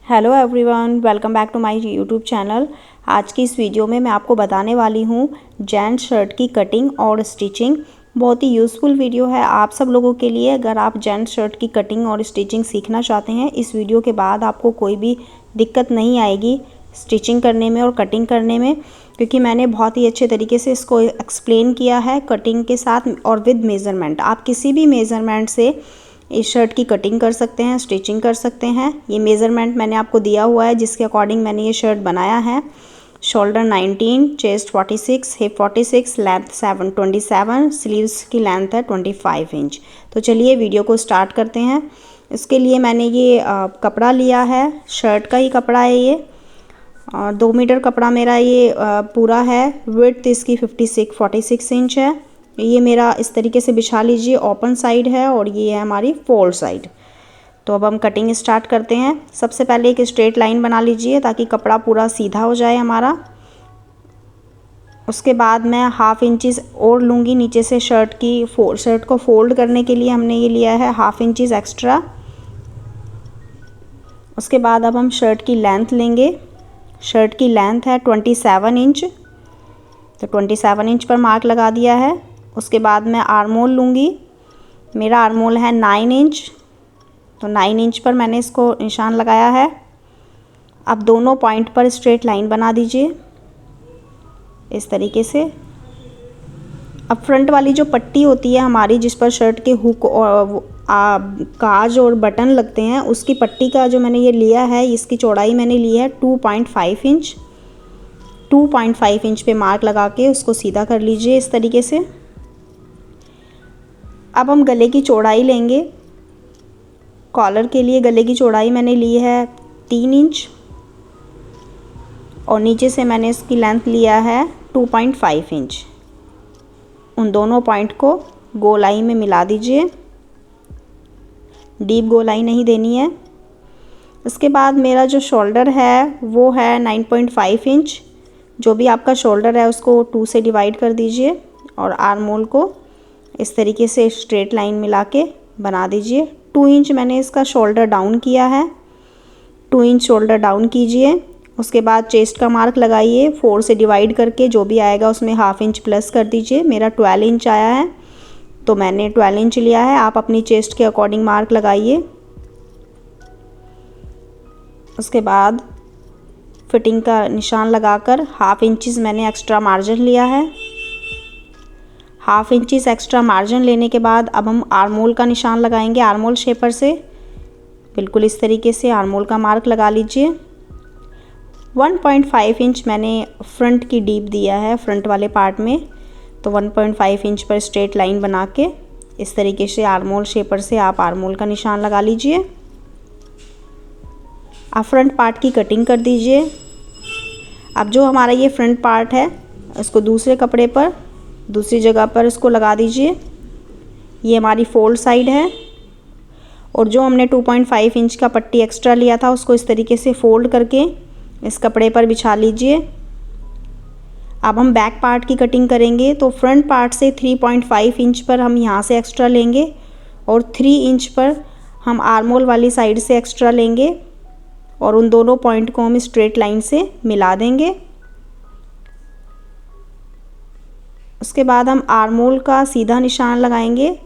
Hello everyone, welcome back to my YouTube channel. आज की इस वीडियो में मैं आपको बताने वाली हूँ जेंट्स शर्ट की कटिंग और स्टिचिंग। बहुत ही यूज़फुल वीडियो है आप सब लोगों के लिए। अगर आप जेंट्स शर्ट की कटिंग और स्टिचिंग सीखना चाहते हैं, इस वीडियो के बाद आपको कोई भी दिक्कत नहीं आएगी स्टिचिंग करने में और कटिंग करने में, क्योंकि मैंने बहुत ही अच्छे तरीके से इसको एक्सप्लेन किया है कटिंग के साथ और विद मेज़रमेंट। आप किसी भी मेज़रमेंट से इस शर्ट की कटिंग कर सकते हैं, स्टिचिंग कर सकते हैं। ये मेज़रमेंट मैंने आपको दिया हुआ है जिसके अकॉर्डिंग मैंने ये शर्ट बनाया है। Shoulder 19, chest 46, hip 46, length 727, sleeves की लेंथ है 25 इंच। तो चलिए वीडियो को स्टार्ट करते हैं। इसके लिए मैंने ये कपड़ा लिया है, शर्ट का ही कपड़ा है ये, और 2 मीटर कपड़ा मेरा ये पूरा है। विड्थ इसकी 46 इंच है। ये मेरा इस तरीके से बिछा लीजिए, ओपन साइड है और ये है हमारी फोल्ड साइड। तो अब हम कटिंग स्टार्ट करते हैं। सबसे पहले एक स्ट्रेट लाइन बना लीजिए ताकि कपड़ा पूरा सीधा हो जाए हमारा। उसके बाद मैं हाफ इंचज़ और लूँगी नीचे से शर्ट को फोल्ड करने के लिए हमने ये लिया है हाफ इंचज़ एक्स्ट्रा। उसके बाद अब हम शर्ट की लेंथ लेंगे। शर्ट की लेंथ है 27 इंच, तो 27 इंच पर मार्क लगा दिया है। उसके बाद मैं आर्म होल लूँगी। मेरा आर्म होल है 9 इंच, तो 9 इंच पर मैंने इसको निशान लगाया है। अब दोनों पॉइंट पर स्ट्रेट लाइन बना दीजिए इस तरीके से। अब फ्रंट वाली जो पट्टी होती है हमारी, जिस पर शर्ट के हुक और काज और बटन लगते हैं, उसकी पट्टी का जो मैंने ये लिया है, इसकी चौड़ाई मैंने ली है 2.5 इंच। 2.5 इंच पे मार्क लगा के उसको सीधा कर लीजिए इस तरीके से। अब हम गले की चौड़ाई लेंगे। कॉलर के लिए गले की चौड़ाई मैंने ली है 3 इंच और नीचे से मैंने इसकी लेंथ लिया है 2.5 इंच। उन दोनों पॉइंट को गोलाई में मिला दीजिए, डीप गोलाई नहीं देनी है। इसके बाद मेरा जो शोल्डर है वो है 9.5 इंच। जो भी आपका शोल्डर है उसको 2 से डिवाइड कर दीजिए और आर्म होल को इस तरीके से स्ट्रेट लाइन मिला के बना दीजिए। 2 इंच मैंने इसका शोल्डर डाउन किया है, 2 इंच शोल्डर डाउन कीजिए। उसके बाद चेस्ट का मार्क लगाइए, 4 से डिवाइड करके जो भी आएगा उसमें हाफ इंच प्लस कर दीजिए। मेरा 12 इंच आया है तो मैंने 12 इंच लिया है। आप अपनी चेस्ट के अकॉर्डिंग मार्क लगाइए। उसके बाद फिटिंग का निशान लगाकर हाफ इंचज़ मैंने एक्स्ट्रा मार्जिन लिया है। हाफ इंचज़ एक्स्ट्रा मार्जिन लेने के बाद अब हम आर्म होल का निशान लगाएंगे। आर्म होल शेपर से बिल्कुल इस तरीके से आर्म होल का मार्क लगा लीजिए। 1.5 इंच मैंने फ्रंट की डीप दिया है फ्रंट वाले पार्ट में, तो 1.5 इंच पर स्ट्रेट लाइन बना के इस तरीके से आर्म होल शेपर से आप आर्म होल का निशान लगा लीजिए। आप फ्रंट पार्ट की कटिंग कर दीजिए। अब जो हमारा ये फ्रंट पार्ट है इसको दूसरे कपड़े पर दूसरी जगह पर इसको लगा दीजिए। ये हमारी फोल्ड साइड है और जो हमने 2.5 इंच का पट्टी एक्स्ट्रा लिया था उसको इस तरीके से फोल्ड करके इस कपड़े पर बिछा लीजिए। अब हम बैक पार्ट की कटिंग करेंगे, तो फ्रंट पार्ट से 3.5 इंच पर हम यहाँ से एक्स्ट्रा लेंगे और 3 इंच पर हम आर्म होल वाली साइड से एक्स्ट्रा लेंगे और उन दोनों पॉइंट को हम स्ट्रेट लाइन से मिला देंगे। उसके बाद हम आर्म होल का सीधा निशान लगाएंगे।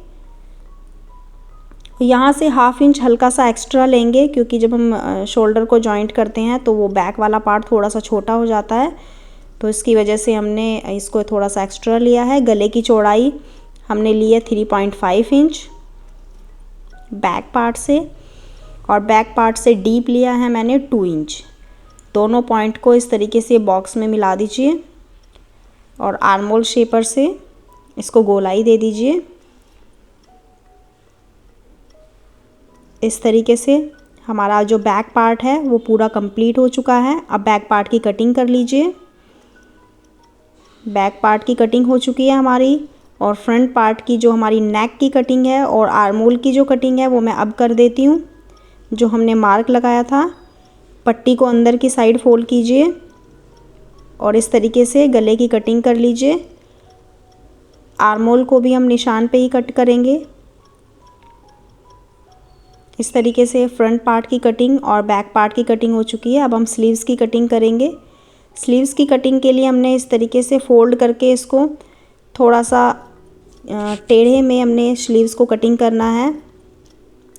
यहाँ से हाफ इंच हल्का सा एक्स्ट्रा लेंगे, क्योंकि जब हम शोल्डर को जॉइंट करते हैं तो वो बैक वाला पार्ट थोड़ा सा छोटा हो जाता है, तो इसकी वजह से हमने इसको थोड़ा सा एक्स्ट्रा लिया है। गले की चौड़ाई हमने ली है 3.5 इंच बैक पार्ट से, और बैक पार्ट से डीप लिया है मैंने 2 इंच। दोनों पॉइंट को इस तरीके से बॉक्स में मिला दीजिए और आर्म होल शेपर से इसको गोलाई दे दीजिए इस तरीके से। हमारा जो बैक पार्ट है वो पूरा कंप्लीट हो चुका है। अब बैक पार्ट की कटिंग कर लीजिए। बैक पार्ट की कटिंग हो चुकी है हमारी, और फ्रंट पार्ट की जो हमारी नेक की कटिंग है और आर्म होल की जो कटिंग है वो मैं अब कर देती हूँ। जो हमने मार्क लगाया था, पट्टी को अंदर की साइड फोल्ड कीजिए और इस तरीके से गले की कटिंग कर लीजिए। आर्म होल को भी हम निशान पे ही कट करेंगे। इस तरीके से फ्रंट पार्ट की कटिंग और बैक पार्ट की कटिंग हो चुकी है। अब हम स्लीव्स की कटिंग करेंगे। स्लीव्स की कटिंग के लिए हमने इस तरीके से फ़ोल्ड करके इसको थोड़ा सा टेढ़े में हमने स्लीव्स को कटिंग करना है।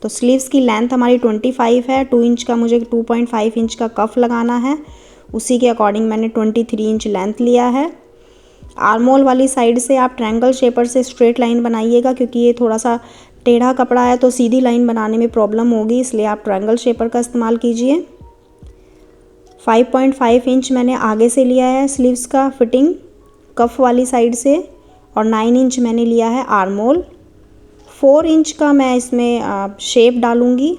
तो स्लीव्स की लेंथ हमारी 25 है। 2 इंच का मुझे 2.5 इंच का कफ लगाना है, उसी के अकॉर्डिंग मैंने 23 इंच लेंथ लिया है। आर्मोल वाली साइड से आप ट्रायंगल शेपर से स्ट्रेट लाइन बनाइएगा, क्योंकि ये थोड़ा सा टेढ़ा कपड़ा है तो सीधी लाइन बनाने में प्रॉब्लम होगी, इसलिए आप ट्रायंगल शेपर का इस्तेमाल कीजिए। 5.5 इंच मैंने आगे से लिया है स्लीव्स का फिटिंग कफ वाली साइड से, और 9 इंच मैंने लिया है आर्मोल। 4 इंच का मैं इसमें शेप डालूँगी।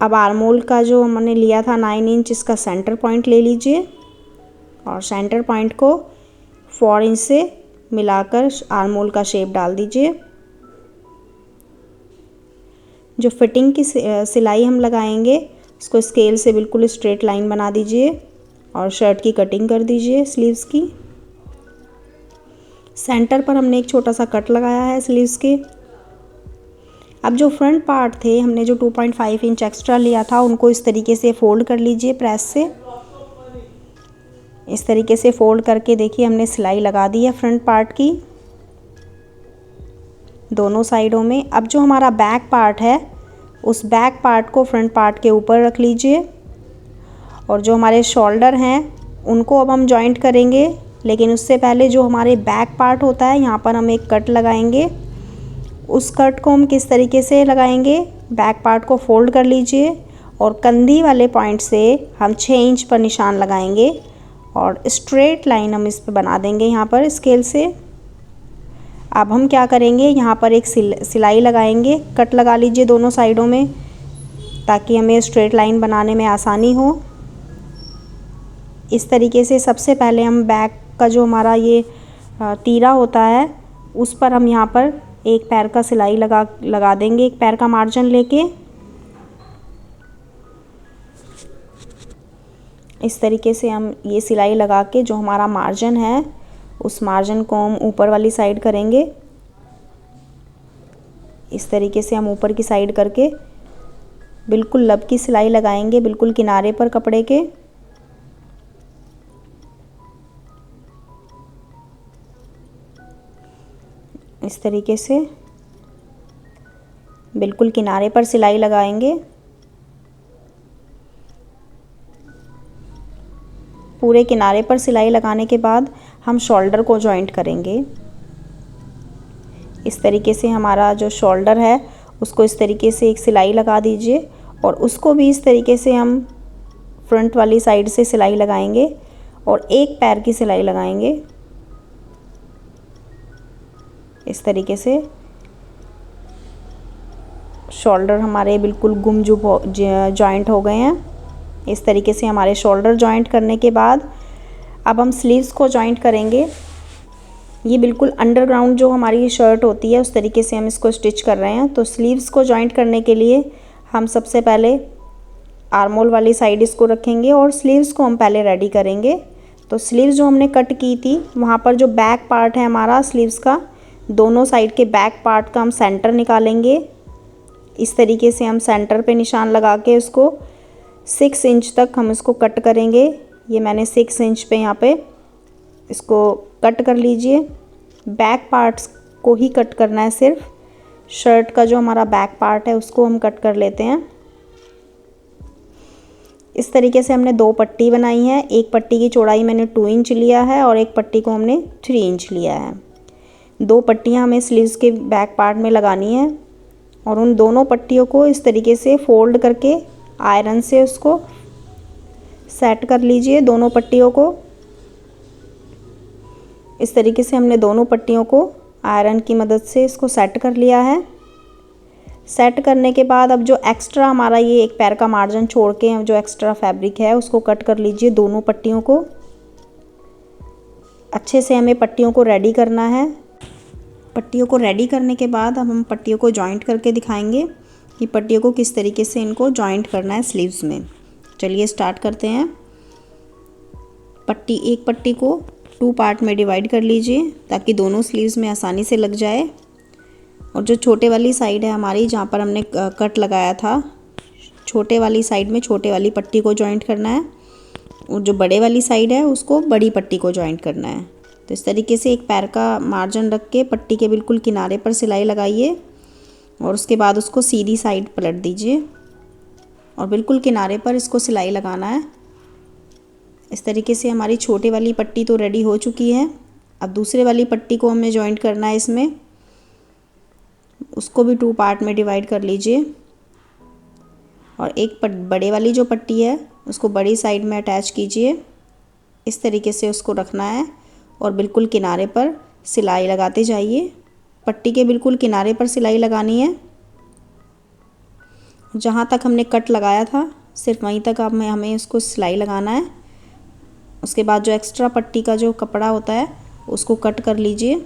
अब आर्मोल का जो हमने लिया था 9 इंच, इसका सेंटर पॉइंट ले लीजिए और सेंटर पॉइंट को 4 इंच से मिलाकर आर्मोल का शेप डाल दीजिए। जो फिटिंग की सिलाई हम लगाएंगे उसको स्केल से बिल्कुल स्ट्रेट लाइन बना दीजिए और शर्ट की कटिंग कर दीजिए स्लीव्स की। सेंटर पर हमने एक छोटा सा कट लगाया है स्लीव्स के। अब जो फ्रंट पार्ट थे, हमने जो 2.5 इंच एक्स्ट्रा लिया था, उनको इस तरीके से फ़ोल्ड कर लीजिए प्रेस से। इस तरीके से फ़ोल्ड करके देखिए हमने सिलाई लगा दी है फ्रंट पार्ट की दोनों साइडों में। अब जो हमारा बैक पार्ट है, उस बैक पार्ट को फ्रंट पार्ट के ऊपर रख लीजिए, और जो हमारे शोल्डर हैं उनको अब हम जॉइंट करेंगे। लेकिन उससे पहले जो हमारे बैक पार्ट होता है, यहाँ पर हम एक कट लगाएंगे। उस कट को हम किस तरीके से लगाएंगे, बैक पार्ट को फोल्ड कर लीजिए और कंधी वाले पॉइंट से हम 6 इंच पर निशान लगाएंगे और स्ट्रेट लाइन हम इस पर बना देंगे यहाँ पर स्केल से। अब हम क्या करेंगे, यहाँ पर एक सिलाई लगाएंगे। कट लगा लीजिए दोनों साइडों में ताकि हमें स्ट्रेट लाइन बनाने में आसानी हो। इस तरीके से सबसे पहले हम बैक का जो हमारा ये तीरा होता है, उस पर हम यहाँ पर एक पैर का सिलाई लगा देंगे, एक पैर का मार्जिन लेके। इस तरीके से हम ये सिलाई लगा के जो हमारा मार्जिन है, उस मार्जिन को हम ऊपर वाली साइड करेंगे। इस तरीके से हम ऊपर की साइड करके बिल्कुल लब की सिलाई लगाएंगे, बिल्कुल किनारे पर कपड़े के। इस तरीके से बिल्कुल किनारे पर सिलाई लगाएंगे। पूरे किनारे पर सिलाई लगाने के बाद हम शोल्डर को जॉइंट करेंगे। इस तरीके से हमारा जो शोल्डर है उसको इस तरीके से एक सिलाई लगा दीजिए, और उसको भी इस तरीके से हम फ्रंट वाली साइड से सिलाई लगाएंगे और एक पैर की सिलाई लगाएंगे। इस तरीके से शोल्डर हमारे बिल्कुल गुमजुम जॉइंट हो गए हैं। इस तरीके से हमारे शोल्डर जॉइंट करने के बाद अब हम स्लीव्स को जॉइंट करेंगे। ये बिल्कुल अंडरग्राउंड जो हमारी शर्ट होती है, उस तरीके से हम इसको स्टिच कर रहे हैं। तो स्लीव्स को जॉइंट करने के लिए हम सबसे पहले आर्मोल वाली साइड इसको रखेंगे और स्लीव्स को हम पहले रेडी करेंगे। तो स्लीव्स जो हमने कट की थी, वहाँ पर जो बैक पार्ट है हमारा स्लीव्स का, दोनों साइड के बैक पार्ट का हम सेंटर निकालेंगे। इस तरीके से हम सेंटर पे निशान लगा के उसको 6 इंच तक हम इसको कट करेंगे। ये मैंने 6 इंच पे यहाँ पे इसको कट कर लीजिए। बैक पार्ट्स को ही कट करना है, सिर्फ शर्ट का जो हमारा बैक पार्ट है उसको हम कट कर लेते हैं। इस तरीके से हमने 2 पट्टी बनाई है। एक पट्टी की चौड़ाई मैंने 2 इंच लिया है और एक पट्टी को हमने 3 इंच लिया है। 2 पट्टियाँ हमें स्लीव्स के बैक पार्ट में लगानी है और उन दोनों पट्टियों को इस तरीके से फोल्ड करके आयरन से उसको सेट कर लीजिए। दोनों पट्टियों को इस तरीके से हमने दोनों पट्टियों को आयरन की मदद से इसको सेट कर लिया है। सेट करने के बाद अब जो एक्स्ट्रा हमारा ये एक पैर का मार्जिन छोड़ के जो एक्स्ट्रा फैब्रिक है उसको कट कर लीजिए। दोनों पट्टियों को अच्छे से हमें पट्टियों को रेडी करना है। पट्टियों को रेडी करने के बाद अब हम पट्टियों को जॉइंट करके दिखाएंगे कि पट्टियों को किस तरीके से इनको जॉइंट करना है स्लीव्स में। चलिए स्टार्ट करते हैं। एक पट्टी को 2 पार्ट में डिवाइड कर लीजिए ताकि दोनों स्लीव्स में आसानी से लग जाए। और जो छोटे वाली साइड है हमारी, जहाँ पर हमने कट लगाया था, छोटे वाली साइड में छोटे वाली पट्टी को जॉइंट करना है, और जो बड़े वाली साइड है उसको बड़ी पट्टी को जॉइंट करना है। तो इस तरीके से एक पैर का मार्जिन रख के पट्टी के बिल्कुल किनारे पर सिलाई लगाइए और उसके बाद उसको सीधी साइड पलट दीजिए और बिल्कुल किनारे पर इसको सिलाई लगाना है। इस तरीके से हमारी छोटी वाली पट्टी तो रेडी हो चुकी है। अब दूसरे वाली पट्टी को हमें जॉइंट करना है इसमें, उसको भी 2 पार्ट में डिवाइड कर लीजिए और एक बड़े वाली जो पट्टी है उसको बड़ी साइड में अटैच कीजिए। इस तरीके से उसको रखना है और बिल्कुल किनारे पर सिलाई लगाते जाइए। पट्टी के बिल्कुल किनारे पर सिलाई लगानी है। जहाँ तक हमने कट लगाया था सिर्फ वहीं तक अब हमें उसको सिलाई लगाना है। उसके बाद जो एक्स्ट्रा पट्टी का जो कपड़ा होता है उसको कट कर लीजिए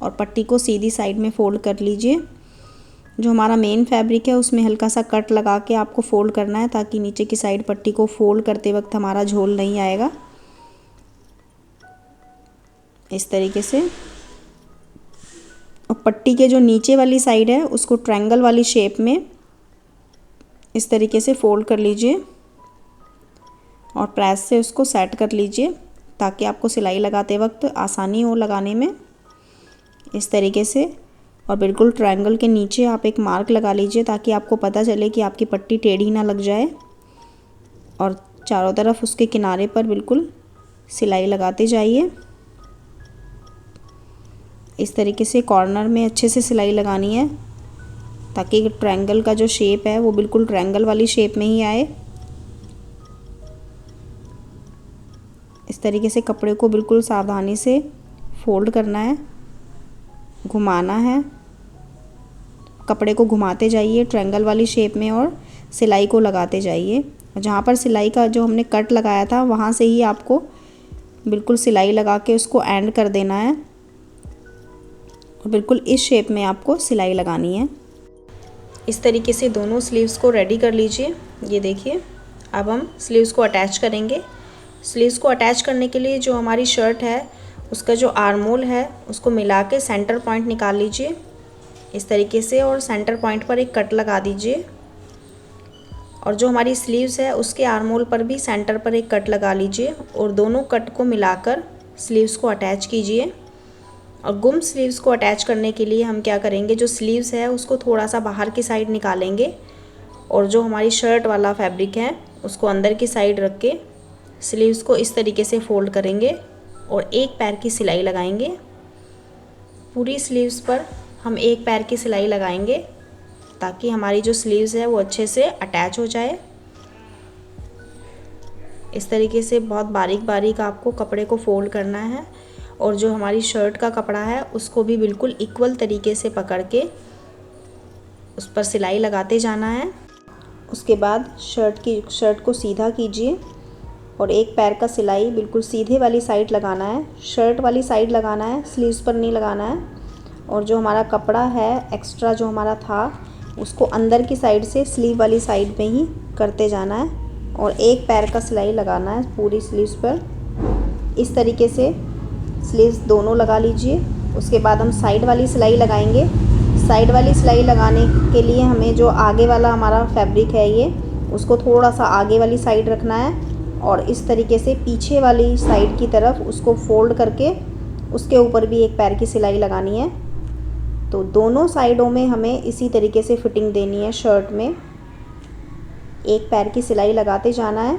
और पट्टी को सीधी साइड में फोल्ड कर लीजिए। जो हमारा मेन फैब्रिक है उसमें हल्का सा कट लगा के आपको फोल्ड करना है ताकि नीचे की साइड पट्टी को फोल्ड करते वक्त हमारा झोल नहीं आएगा। इस तरीके से और पट्टी के जो नीचे वाली साइड है उसको ट्रायंगल वाली शेप में इस तरीके से फोल्ड कर लीजिए और प्रेस से उसको सेट कर लीजिए ताकि आपको सिलाई लगाते वक्त आसानी हो लगाने में। इस तरीके से और बिल्कुल ट्रायंगल के नीचे आप एक मार्क लगा लीजिए ताकि आपको पता चले कि आपकी पट्टी टेढ़ी ना लग जाए। और चारों तरफ उसके किनारे पर बिल्कुल सिलाई लगाते जाइए। इस तरीके से कॉर्नर में अच्छे से सिलाई लगानी है ताकि ट्रायंगल का जो शेप है वो बिल्कुल ट्रायंगल वाली शेप में ही आए। इस तरीके से कपड़े को बिल्कुल सावधानी से फोल्ड करना है, घुमाना है, कपड़े को घुमाते जाइए ट्रायंगल वाली शेप में और सिलाई को लगाते जाइए। जहाँ पर सिलाई का जो हमने कट लगाया था वहाँ से ही आपको बिल्कुल सिलाई लगा के उसको एंड कर देना है और बिल्कुल इस शेप में आपको सिलाई लगानी है। इस तरीके से दोनों स्लीव्स को रेडी कर लीजिए। ये देखिए, अब हम स्लीव्स को अटैच करेंगे। स्लीव्स को अटैच करने के लिए जो हमारी शर्ट है उसका जो आर्म होल है उसको मिला के सेंटर पॉइंट निकाल लीजिए इस तरीके से और सेंटर पॉइंट पर एक कट लगा दीजिए। और जो हमारी स्लीव्स है उसके आर्म होल पर भी सेंटर पर एक कट लगा लीजिए और दोनों कट को मिलाकर स्लीव्स को अटैच कीजिए। और गुम स्लीव्स को अटैच करने के लिए हम क्या करेंगे, जो स्लीव्स है उसको थोड़ा सा बाहर की साइड निकालेंगे और जो हमारी शर्ट वाला फैब्रिक है उसको अंदर की साइड रख के स्लीव्स को इस तरीके से फोल्ड करेंगे और एक पैर की सिलाई लगाएंगे। पूरी स्लीव्स पर हम एक पैर की सिलाई लगाएंगे ताकि हमारी जो स्लीव्स है वो अच्छे से अटैच हो जाए। इस तरीके से बहुत बारीक बारीक आपको कपड़े को फोल्ड करना है और जो हमारी शर्ट का कपड़ा है उसको भी बिल्कुल इक्वल तरीके से पकड़ के उस पर सिलाई लगाते जाना है। उसके बाद शर्ट को सीधा कीजिए और एक पैर का सिलाई बिल्कुल सीधे वाली साइड लगाना है, शर्ट वाली साइड लगाना है, स्लीव्स पर नहीं लगाना है। और जो हमारा कपड़ा है एक्स्ट्रा जो हमारा था उसको अंदर की साइड से स्लीव वाली साइड में ही करते जाना है और एक पैर का सिलाई लगाना है पूरी स्लीव्स पर। इस तरीके से स्लीव्स दोनों लगा लीजिए। उसके बाद हम साइड वाली सिलाई लगाएंगे। साइड वाली सिलाई लगाने के लिए हमें जो आगे वाला हमारा फैब्रिक है ये उसको थोड़ा सा आगे वाली साइड रखना है और इस तरीके से पीछे वाली साइड की तरफ उसको फोल्ड करके उसके ऊपर भी एक पैर की सिलाई लगानी है। तो दोनों साइडों में हमें इसी तरीके से फिटिंग देनी है। शर्ट में एक पैर की सिलाई लगाते जाना है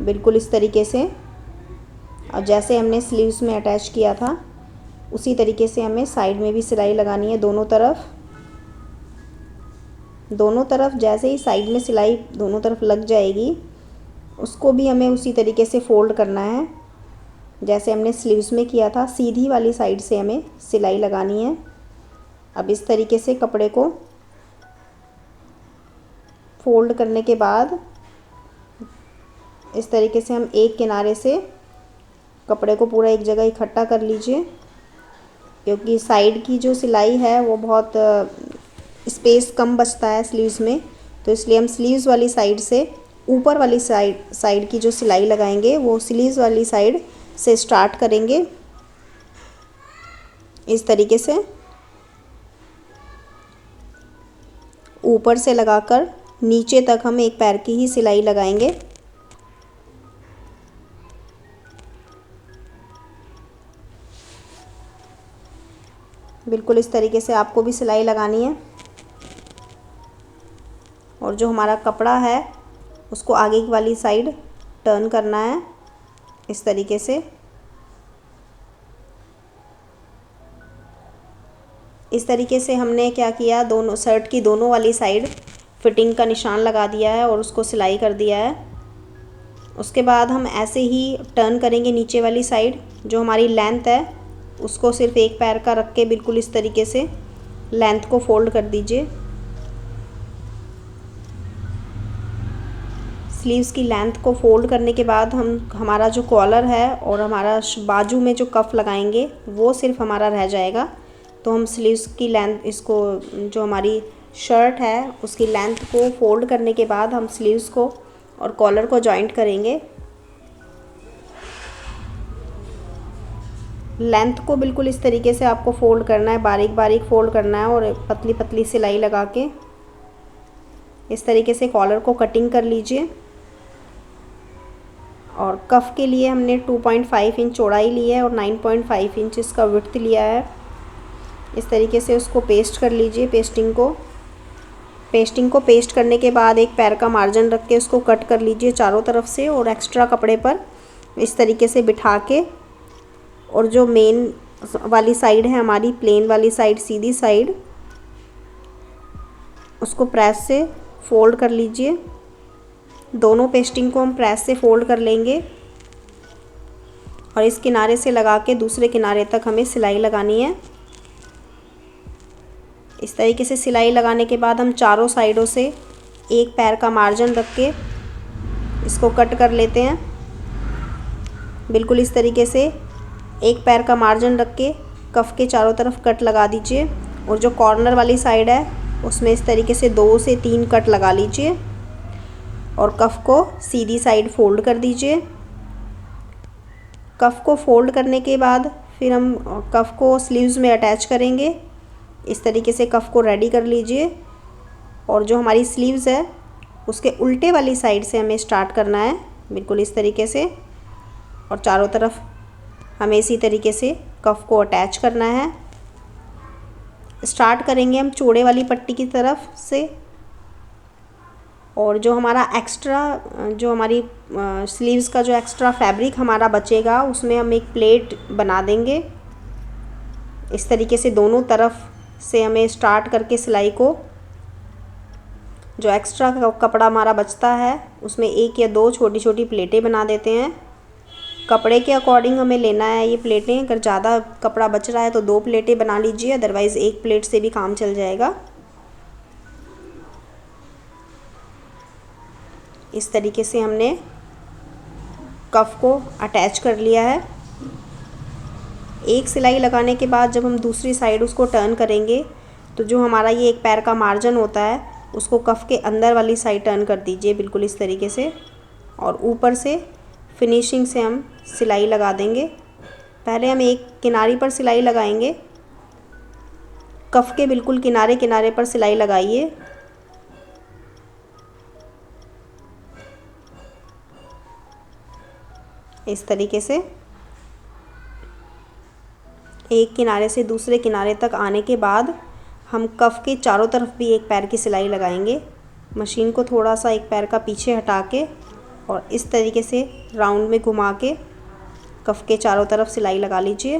बिल्कुल इस तरीके से। और जैसे हमने स्लीव्स में अटैच किया था उसी तरीके से हमें साइड में भी सिलाई लगानी है दोनों तरफ। जैसे ही साइड में सिलाई दोनों तरफ लग जाएगी उसको भी हमें उसी तरीके से फोल्ड करना है जैसे हमने स्लीव्स में किया था। सीधी वाली साइड से हमें सिलाई लगानी है। अब इस तरीके से कपड़े को फोल्ड करने के बाद इस तरीके से हम एक किनारे से कपड़े को पूरा एक जगह इकट्ठा कर लीजिए क्योंकि साइड की जो सिलाई है वो बहुत स्पेस कम बचता है स्लीव्स में, तो इसलिए हम स्लीव्स वाली साइड से ऊपर वाली साइड की जो सिलाई लगाएंगे वो स्लीव्स वाली साइड से स्टार्ट करेंगे इस तरीके से। ऊपर से लगाकर नीचे तक हम एक पैर की ही सिलाई लगाएंगे। बिल्कुल इस तरीके से आपको भी सिलाई लगानी है। और जो हमारा कपड़ा है उसको आगे वाली साइड टर्न करना है इस तरीके से। इस तरीके से हमने क्या किया, दोनों शर्ट की दोनों वाली साइड फिटिंग का निशान लगा दिया है और उसको सिलाई कर दिया है। उसके बाद हम ऐसे ही टर्न करेंगे नीचे वाली साइड। जो हमारी लेंथ है उसको सिर्फ एक पैर का रख के बिल्कुल इस तरीके से लेंथ को फोल्ड कर दीजिए। स्लीव्स की लेंथ को फोल्ड करने के बाद हम हमारा जो कॉलर है और हमारा बाजू में जो कफ लगाएंगे वो सिर्फ हमारा रह जाएगा। तो हम स्लीव्स की लेंथ, इसको जो हमारी शर्ट है उसकी लेंथ को फोल्ड करने के बाद हम स्लीव्स को और कॉलर को जॉइंट करेंगे। लेंथ को बिल्कुल इस तरीके से आपको फोल्ड करना है, बारीक बारीक फोल्ड करना है और पतली पतली सिलाई लगा के इस तरीके से कॉलर को कटिंग कर लीजिए। और कफ के लिए हमने 2.5 इंच चौड़ाई ली है और 9.5 इंच इसका विड्थ लिया है। इस तरीके से उसको पेस्ट कर लीजिए। पेस्टिंग को पेस्ट करने के बाद एक पैर का मार्जिन रख के उसको कट कर लीजिए चारों तरफ से और एक्स्ट्रा कपड़े पर इस तरीके से बिठा के, और जो मेन वाली साइड है हमारी प्लेन वाली साइड, सीधी साइड, उसको प्रेस से फोल्ड कर लीजिए। दोनों पेस्टिंग को हम प्रेस से फोल्ड कर लेंगे और इस किनारे से लगा के दूसरे किनारे तक हमें सिलाई लगानी है। इस तरीके से सिलाई लगाने के बाद हम चारों साइडों से एक पैर का मार्जिन रख के इसको कट कर लेते हैं। बिल्कुल इस तरीके से एक पैर का मार्जिन रख के कफ के चारों तरफ कट लगा दीजिए और जो कॉर्नर वाली साइड है उसमें इस तरीके से 2 से 3 कट लगा लीजिए और कफ को सीधी साइड फोल्ड कर दीजिए। कफ को फोल्ड करने के बाद फिर हम कफ को स्लीव्स में अटैच करेंगे। इस तरीके से कफ को रेडी कर लीजिए और जो हमारी स्लीव्स है उसके उल्टे वाली साइड से हमें स्टार्ट करना है, बिल्कुल इस तरीके से, और चारों तरफ हमें इसी तरीके से कफ को अटैच करना है। स्टार्ट करेंगे हम चौड़े वाली पट्टी की तरफ से और जो हमारा एक्स्ट्रा, जो हमारी स्लीव्स का जो एक्स्ट्रा फैब्रिक हमारा बचेगा उसमें हम एक प्लेट बना देंगे। इस तरीके से दोनों तरफ से हमें स्टार्ट करके सिलाई को, जो एक्स्ट्रा कपड़ा हमारा बचता है उसमें 1 या 2 छोटी छोटी प्लेटें बना देते हैं। कपड़े के अकॉर्डिंग हमें लेना है ये प्लेटें। अगर ज़्यादा कपड़ा बच रहा है तो 2 प्लेटें बना लीजिए, अदरवाइज़ 1 प्लेट से भी काम चल जाएगा। इस तरीके से हमने कफ को अटैच कर लिया है। एक सिलाई लगाने के बाद जब हम दूसरी साइड उसको टर्न करेंगे तो जो हमारा ये एक पैर का मार्जिन होता है उसको कफ के अंदर वाली साइड टर्न कर दीजिए, बिल्कुल इस तरीके से, और ऊपर से फिनिशिंग से हम सिलाई लगा देंगे। पहले हम एक किनारे पर सिलाई लगाएंगे, कफ के बिल्कुल किनारे किनारे पर सिलाई लगाइए। इस तरीके से एक किनारे से दूसरे किनारे तक आने के बाद हम कफ के चारों तरफ भी एक पैर की सिलाई लगाएंगे। मशीन को थोड़ा सा एक पैर का पीछे हटा के और इस तरीके से राउंड में घुमा के कफ के चारों तरफ सिलाई लगा लीजिए।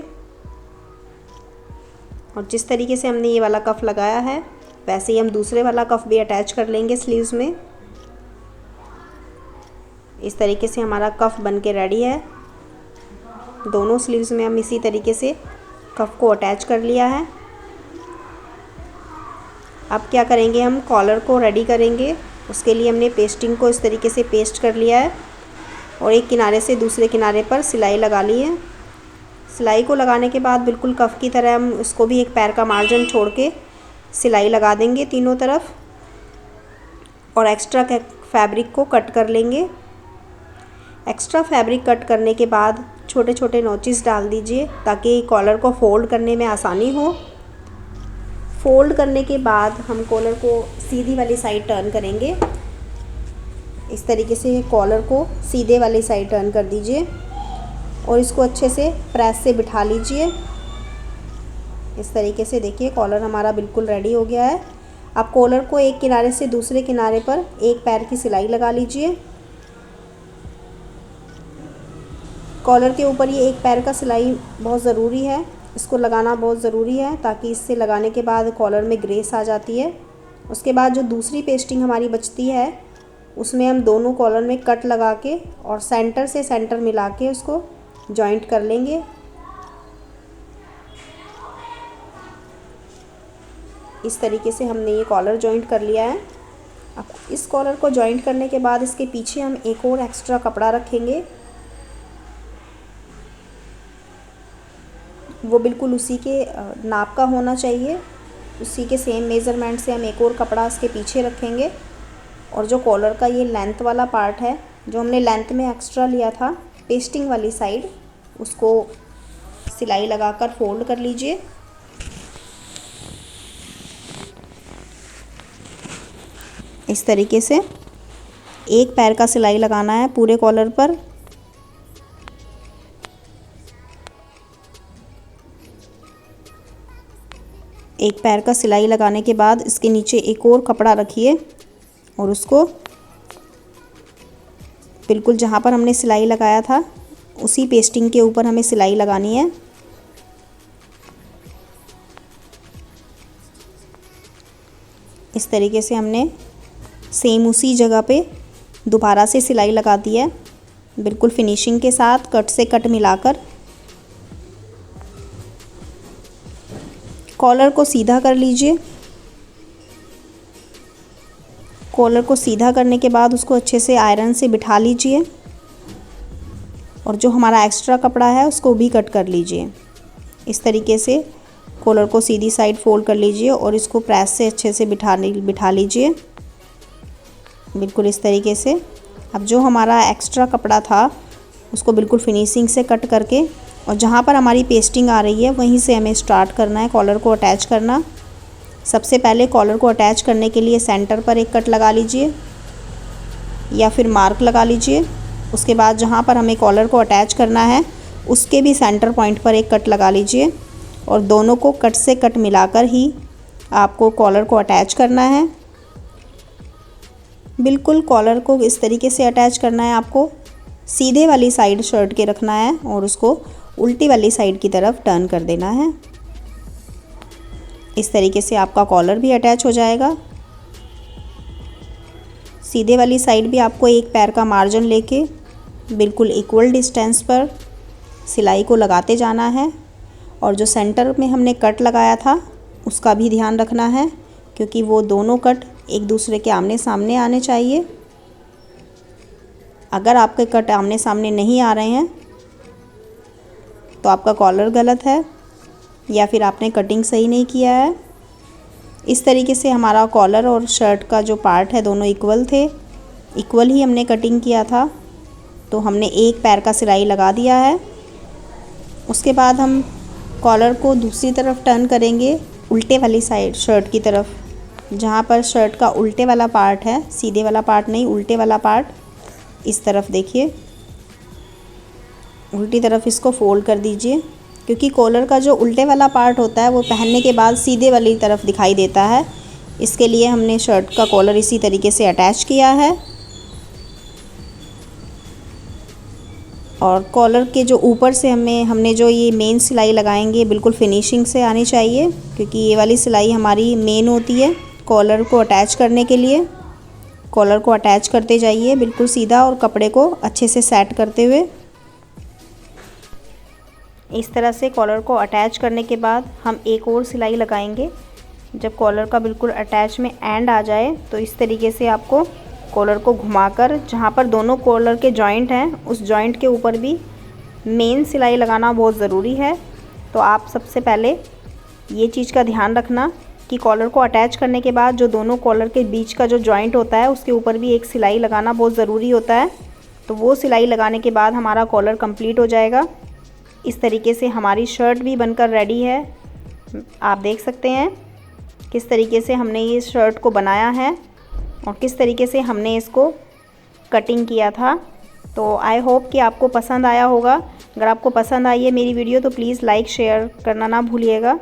और जिस तरीके से हमने ये वाला कफ लगाया है वैसे ही हम दूसरे वाला कफ भी अटैच कर लेंगे स्लीव्स में। इस तरीके से हमारा कफ बन के रेडी है। दोनों स्लीव्स में हम इसी तरीके से कफ को अटैच कर लिया है। अब क्या करेंगे, हम कॉलर को रेडी करेंगे। उसके लिए हमने पेस्टिंग को इस तरीके से पेस्ट कर लिया है और एक किनारे से दूसरे किनारे पर सिलाई लगा ली है। सिलाई को लगाने के बाद बिल्कुल कफ की तरह हम उसको भी एक पैर का मार्जिन छोड़ के सिलाई लगा देंगे तीनों तरफ और एक्स्ट्रा फैब्रिक को कट कर लेंगे। एक्स्ट्रा फैब्रिक कट करने के बाद छोटे छोटे नोचेस डाल दीजिए ताकि कॉलर को फोल्ड करने में आसानी हो। फोल्ड करने के बाद हम कॉलर को सीधी वाली साइड टर्न करेंगे। इस तरीके से कॉलर को सीधे वाली साइड टर्न कर दीजिए और इसको अच्छे से प्रेस से बिठा लीजिए। इस तरीके से देखिए कॉलर हमारा बिल्कुल रेडी हो गया है। आप कॉलर को एक किनारे से दूसरे किनारे पर एक पैर की सिलाई लगा लीजिए। कॉलर के ऊपर ये एक पैर का सिलाई बहुत ज़रूरी है, इसको लगाना बहुत ज़रूरी है ताकि इससे लगाने के बाद कॉलर में ग्रेस आ जाती है। उसके बाद जो दूसरी पेस्टिंग हमारी बचती है उसमें हम दोनों कॉलर में कट लगा के और सेंटर से सेंटर मिला के उसको जॉइंट कर लेंगे। इस तरीके से हमने ये कॉलर जॉइंट कर लिया है। अब इस कॉलर को जॉइंट करने के बाद इसके पीछे हम एक और एक्स्ट्रा कपड़ा रखेंगे। वो बिल्कुल उसी के नाप का होना चाहिए, उसी के सेम मेज़रमेंट से हम एक और कपड़ा इसके पीछे रखेंगे। और जो कॉलर का ये लेंथ वाला पार्ट है, जो हमने लेंथ में एक्स्ट्रा लिया था पेस्टिंग वाली साइड, उसको सिलाई लगाकर फोल्ड कर लीजिए। इस तरीके से एक पैर का सिलाई लगाना है पूरे कॉलर पर। एक पैर का सिलाई लगाने के बाद इसके नीचे एक और कपड़ा रखिए और उसको बिल्कुल जहाँ पर हमने सिलाई लगाया था उसी पेस्टिंग के ऊपर हमें सिलाई लगानी है। इस तरीके से हमने सेम उसी जगह पे दोबारा से सिलाई लगा दी है, बिल्कुल फिनिशिंग के साथ कट से कट मिलाकर। कॉलर को सीधा कर लीजिए। कॉलर को सीधा करने के बाद उसको अच्छे से आयरन से बिठा लीजिए और जो हमारा एक्स्ट्रा कपड़ा है उसको भी कट कर लीजिए। इस तरीके से कॉलर को सीधी साइड फोल्ड कर लीजिए और इसको प्रेस से अच्छे से बिठा लीजिए, बिल्कुल इस तरीके से। अब जो हमारा एक्स्ट्रा कपड़ा था उसको बिल्कुल फिनिशिंग से कट करके और जहाँ पर हमारी पेस्टिंग आ रही है वहीं से हमें स्टार्ट करना है कॉलर को अटैच करना। सबसे पहले कॉलर को अटैच करने के लिए सेंटर पर एक कट लगा लीजिए या फिर मार्क लगा लीजिए। उसके बाद जहाँ पर हमें कॉलर को अटैच करना है उसके भी सेंटर पॉइंट पर एक कट लगा लीजिए और दोनों को कट से कट मिलाकर ही आपको कॉलर को अटैच करना है। बिल्कुल कॉलर को इस तरीके से अटैच करना है, आपको सीधे वाली साइड शर्ट के रखना है और उसको उल्टी वाली साइड की तरफ टर्न कर देना है। इस तरीके से आपका कॉलर भी अटैच हो जाएगा। सीधे वाली साइड भी आपको एक पैर का मार्जिन लेके बिल्कुल इक्वल डिस्टेंस पर सिलाई को लगाते जाना है और जो सेंटर में हमने कट लगाया था उसका भी ध्यान रखना है क्योंकि वो दोनों कट एक दूसरे के आमने सामने आने चाहिए। अगर आपके कट आमने सामने नहीं आ रहे हैं तो आपका कॉलर गलत है या फिर आपने कटिंग सही नहीं किया है। इस तरीके से हमारा कॉलर और शर्ट का जो पार्ट है दोनों इक्वल थे, इक्वल ही हमने कटिंग किया था, तो हमने एक पैर का सिलाई लगा दिया है। उसके बाद हम कॉलर को दूसरी तरफ टर्न करेंगे, उल्टे वाली साइड शर्ट की तरफ। जहाँ पर शर्ट का उल्टे वाला पार्ट है, सीधे वाला पार्ट नहीं, उल्टे वाला पार्ट, इस तरफ देखिए, उल्टी तरफ इसको फोल्ड कर दीजिए क्योंकि कॉलर का जो उल्टे वाला पार्ट होता है वो पहनने के बाद सीधे वाली तरफ दिखाई देता है। इसके लिए हमने शर्ट का कॉलर इसी तरीके से अटैच किया है और कॉलर के जो ऊपर से हमने जो ये मेन सिलाई लगाएंगे बिल्कुल फिनिशिंग से आनी चाहिए क्योंकि ये वाली सिलाई हमारी मेन होती है कॉलर को अटैच करने के लिए। कॉलर को अटैच करते जाइए बिल्कुल सीधा और कपड़े को अच्छे से सेट करते हुए। इस तरह से कॉलर को अटैच करने के बाद हम एक और सिलाई लगाएंगे। जब कॉलर का बिल्कुल अटैच में एंड आ जाए तो इस तरीके से आपको कॉलर को घुमाकर जहाँ पर दोनों कॉलर के जॉइंट हैं उस जॉइंट के ऊपर भी मेन सिलाई लगाना बहुत ज़रूरी है। तो आप सबसे पहले ये चीज़ का ध्यान रखना कि कॉलर को अटैच करने के बाद जो दोनों कॉलर के बीच का जो जॉइंट होता है उसके ऊपर भी एक सिलाई लगाना बहुत ज़रूरी होता है। तो वो सिलाई लगाने के बाद हमारा कॉलर कंप्लीट हो जाएगा। इस तरीके से हमारी शर्ट भी बनकर रेडी है, आप देख सकते हैं। किस तरीके से हमने ये शर्ट को बनाया है और किस तरीके से हमने इसको कटिंग किया था। तो आई होप कि आपको पसंद आया होगा। अगर आपको पसंद आई है मेरी वीडियो तो प्लीज़ लाइक शेयर करना ना भूलिएगा।